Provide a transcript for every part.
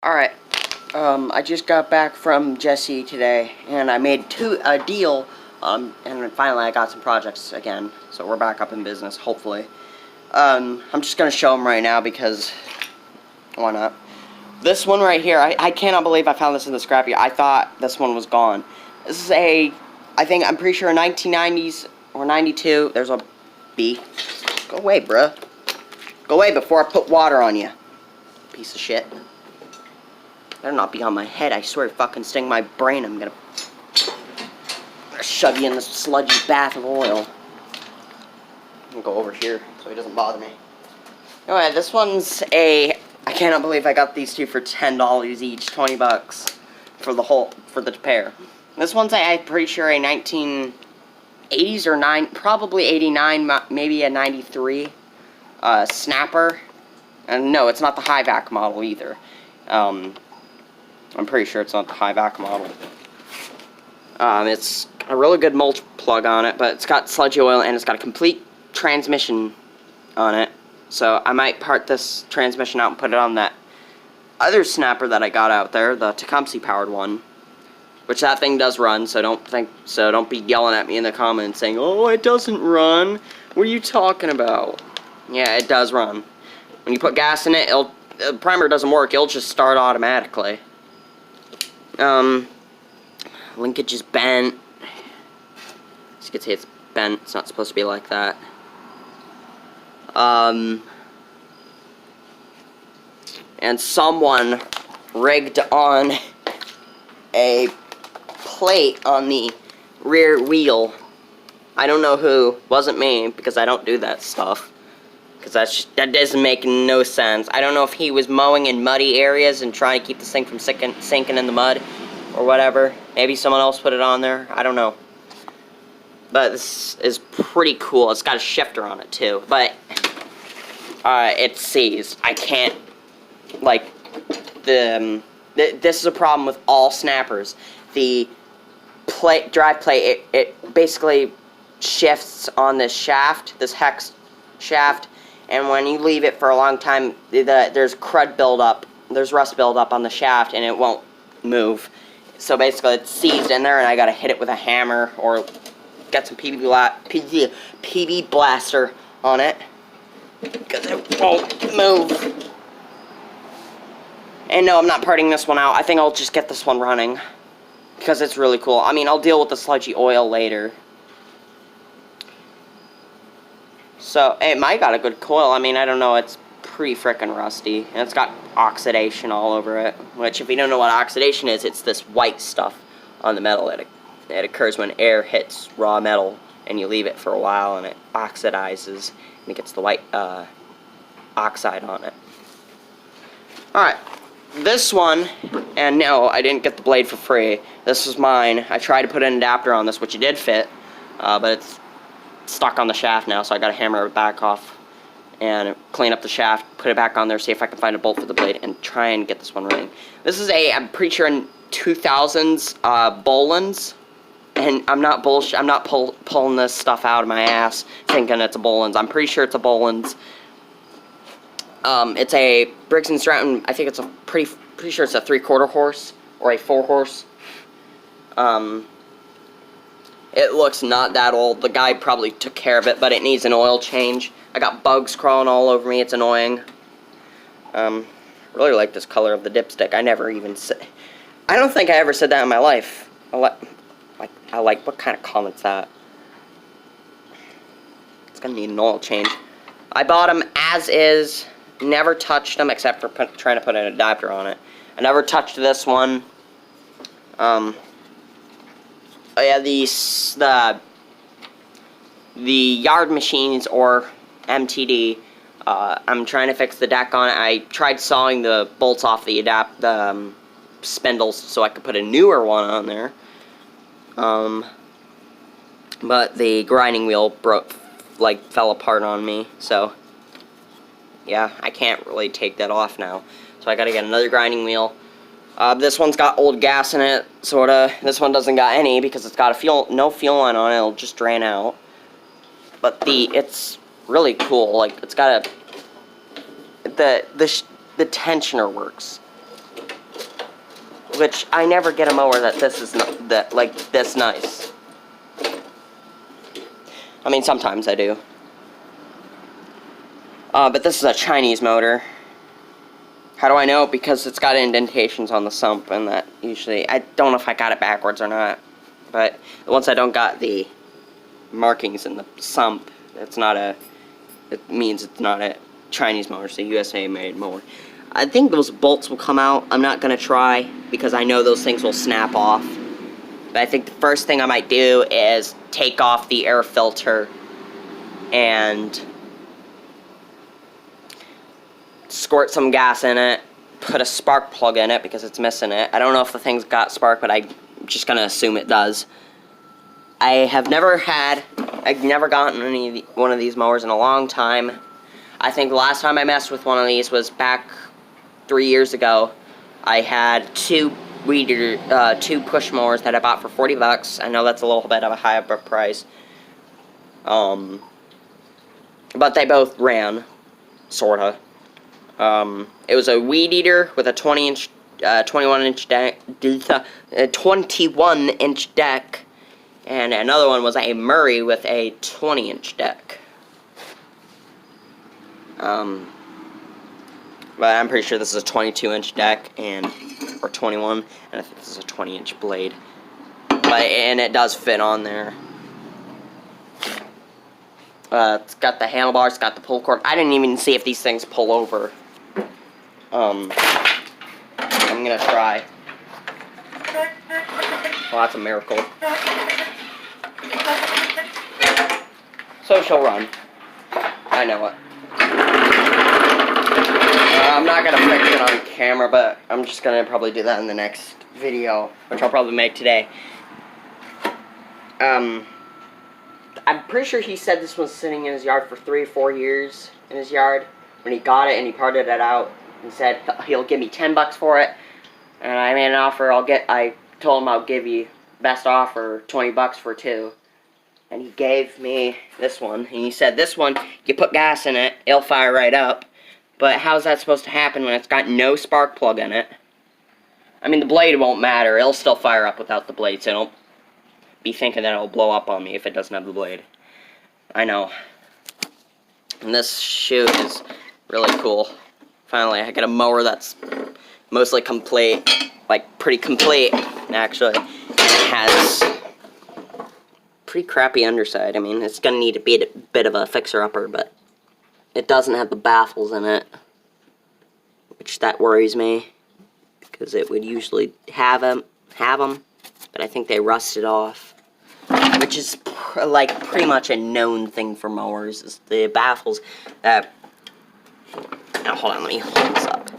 Alright, I just got back from Jesse today, and I made a deal, and finally I got some projects again, so we're back up in business, hopefully. I'm just gonna show them right now, because, why not? This one right here, I cannot believe I found this in the scrapyard. I thought this one was gone. This is I'm pretty sure a 1990s, or 92, there's a bee. Go away, bruh. Go away before I put water on you. Piece of shit. Better not be on my head, I swear, fucking sting my brain. I'm gonna shove you in this sludgy bath of oil. I'm gonna go over here so he doesn't bother me. Anyway, this one's I cannot believe I got these two for $10 each, 20 bucks for the pair. This one's I'm pretty sure a 1980s or probably 89, maybe a 93 snapper. And no, it's not the high vac model either. I'm pretty sure it's not the high vac model. It's got a really good mulch plug on it, but it's got sludgy oil and it's got a complete transmission on it. So I might part this transmission out and put it on that other snapper that I got out there, the Tecumseh powered one. Which that thing does run, so don't be yelling at me in the comments saying, "Oh, it doesn't run. What are you talking about?" Yeah, it does run. When you put gas in it, the primer doesn't work. It'll just start automatically. Linkage is bent. As you can see, it's bent. It's not supposed to be like that. And someone rigged on a plate on the rear wheel. I don't know who. Wasn't me, because I don't do that stuff. Because that doesn't make no sense. I don't know if he was mowing in muddy areas and trying to keep this thing from sinking in the mud or whatever. Maybe someone else put it on there. I don't know. But this is pretty cool. It's got a shifter on it too. But it's seized. I can't, like, this is a problem with all snappers. The drive plate, it basically shifts on this shaft, this hex shaft, and when you leave it for a long time, there's crud buildup, there's rust buildup on the shaft, and it won't move. So basically, it's seized in there, and I gotta hit it with a hammer or get some PB blaster on it because it won't move. And no, I'm not parting this one out. I think I'll just get this one running because it's really cool. I mean, I'll deal with the sludgy oil later. So, it might got a good coil. I mean, I don't know. It's pretty frickin' rusty. And it's got oxidation all over it. Which, if you don't know what oxidation is, it's this white stuff on the metal that occurs when air hits raw metal and you leave it for a while and it oxidizes and it gets the white oxide on it. Alright. This one, and no, I didn't get the blade for free. This was mine. I tried to put an adapter on this, which it did fit, but it's stuck on the shaft now, so I gotta hammer it back off and clean up the shaft, put it back on there, see if I can find a bolt for the blade, and try and get this one running. This is I'm pretty sure in 2000s Boland's, and I'm not bullshit. I'm not pulling this stuff out of my ass thinking it's a Boland's. I'm pretty sure it's a Boland's. It's a Briggs & Stratton. I think it's a pretty sure it's a 3/4 horse or a 4 horse. It looks not that old. The guy probably took care of it, but it needs an oil change. I got bugs crawling all over me. It's annoying. Really like this color of the dipstick. I never even said. I don't think I ever said that in my life. I like. What kind of comment's that? It's gonna need an oil change. I bought them as is. Never touched them except for trying to put an adapter on it. I never touched this one. Oh yeah, the yard machines or MTD. I'm trying to fix the deck on it. I tried sawing the bolts off the spindles so I could put a newer one on there. But the grinding wheel fell apart on me. So yeah, I can't really take that off now. So I gotta get another grinding wheel. This one's got old gas in it, sorta. This one doesn't got any because it's got no fuel line on it. It'll just drain out. But it's really cool. Like, it's got the tensioner works. which I never get a mower that this is not, that like this nice. I mean, sometimes I do. But this is a Chinese motor. How do I know? Because it's got indentations on the sump, and that usually, I don't know if I got it backwards or not, but once I don't got the markings in the sump, it means it's not a Chinese mower, it's a USA made mower. I think those bolts will come out. I'm not going to try, because I know those things will snap off. But I think the first thing I might do is take off the air filter and squirt some gas in it, put a spark plug in it because it's missing it. I don't know if the thing's got spark, but I'm just going to assume it does. I've never gotten one of these mowers in a long time. I think the last time I messed with one of these was back 3 years ago. I had two push mowers that I bought for $40. I know that's a little bit of a high price. But they both ran, sorta. It was a weed eater with a 21-inch deck, and another one was a Murray with a 20-inch deck. But I'm pretty sure this is a 22-inch deck, or 21, and I think this is a 20-inch blade. And it does fit on there. It's got the handlebars, it's got the pull cord. I didn't even see if these things pull over. I'm gonna try. Well, that's a miracle. So she'll run. I know it. I'm not gonna fix it on camera, but I'm just gonna probably do that in the next video, which I'll probably make today. I'm pretty sure he said this was sitting in his yard for 3 or 4 years in his yard when he got it, and he parted it out and said he'll give me $10 for it. And I made an offer. I told him I'll give you best offer $20 for 2. And he gave me this one. And he said this one, you put gas in it, it'll fire right up. But how's that supposed to happen when it's got no spark plug in it? I mean, the blade won't matter. It'll still fire up without the blade, so don't be thinking that it'll blow up on me if it doesn't have the blade. I know. And this shoot is really cool. Finally, I get a mower that's mostly complete. Like, pretty complete, actually. It has pretty crappy underside. I mean, it's gonna need a bit of a fixer-upper, but it doesn't have the baffles in it, which that worries me, because it would usually have them, but I think they rusted off, which is like pretty much a known thing for mowers, is the baffles that, now hold on, let me hold this up,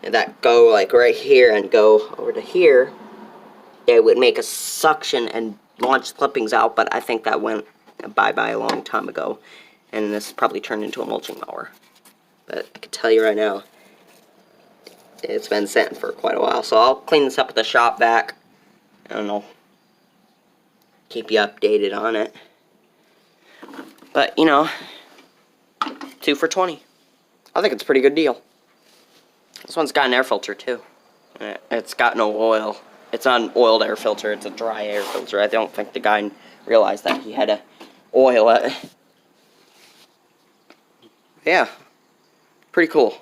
that go like right here and go over to here. It would make a suction and launch clippings out, but I think that went bye-bye a long time ago, and this probably turned into a mulching mower. But I can tell you right now, it's been sitting for quite a while, so I'll clean this up with the shop vac, and I'll keep you updated on it. But, you know, 2 for $20. I think it's a pretty good deal. This one's got an air filter, too. It's got no oil. It's not an oiled air filter, it's a dry air filter. I don't think the guy realized that he had to oil it. Yeah, pretty cool.